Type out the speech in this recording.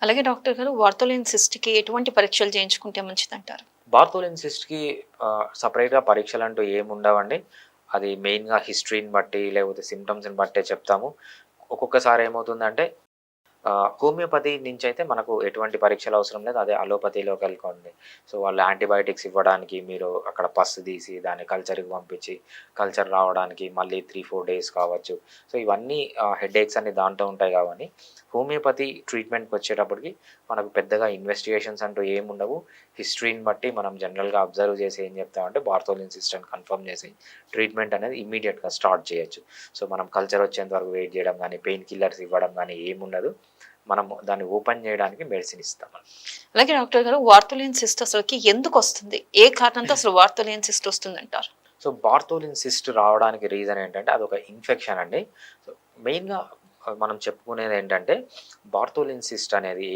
అలాగే డాక్టర్ గారు వార్తోలిన్ సిస్ట్‌కి ఎటువంటి పరీక్షలు చేయించుకుంటే మంచిదంటారు? బార్తోలిన్ సిస్ట్‌కి సెపరేట్‌గా పరీక్షలంటూ ఏముండవండి. అది మెయిన్‌గా హిస్టరీని బట్టి, లేకపోతే సింప్టమ్స్‌ని బట్టే చెప్తాము. ఒక్కొక్కసారి ఏమవుతుందంటే హోమియోపతి నుంచయితే మనకు ఎటువంటి పరీక్షలు అవసరం లేదు. అదే అలోపతిలోకెళ్ళుకోండి. సో, వాళ్ళు యాంటీబయోటిక్స్ ఇవ్వడానికి మీరు అక్కడ పస్ తీసి దాన్ని కల్చర్‌కి పంపించి, కల్చర్ రావడానికి మళ్ళీ 3, 4 డేస్ కావచ్చు. సో, ఇవన్నీ హెడేక్స్ అన్నీ దాంట్లో ఉంటాయి గావని, హోమియోపతి ట్రీట్మెంట్‌కొచ్చేటప్పటికి మనకు పెద్దగా ఇన్వెస్టిగేషన్స్ అంటూ ఏముండవు. హిస్టరీని బట్టి మనం జనరల్‌గా అబ్జర్వ్ చేసి ఏం చెప్తామంటే బార్తోలిన్ సిస్ట్ అని కన్ఫర్మ్ చేసి ట్రీట్మెంట్ అనేది ఇమ్మీడియేట్‌గా స్టార్ట్ చేయొచ్చు. సో, మనం కల్చర్ వచ్చేంత వరకు వెయిట్ చేయడం గానీ, పెయిన్ కిల్లర్స్ ఇవ్వడం గానీ ఏముండదు. మనము దాన్ని ఓపెన్ జేయడానికి మెడిసిన్ ఇస్తాం. అలాగే డాక్టర్ గారు వార్తోలిన్ సిస్ట్ అసలకి ఎందుకొస్తుంది? ఏ కారణంతో అసలు వార్తోలిన్ సిస్ట్ వస్తుందంటారు? సో, బార్తోలిన్ సిస్ట్ రావడానికి రీజన్ ఏంటంటే అదొక ఇన్ఫెక్షన్ అండి. సో, మెయిన్‌గా మనం చెప్పుకునేదేంటంటే బార్తోలిన్ సిస్ట్ అనేది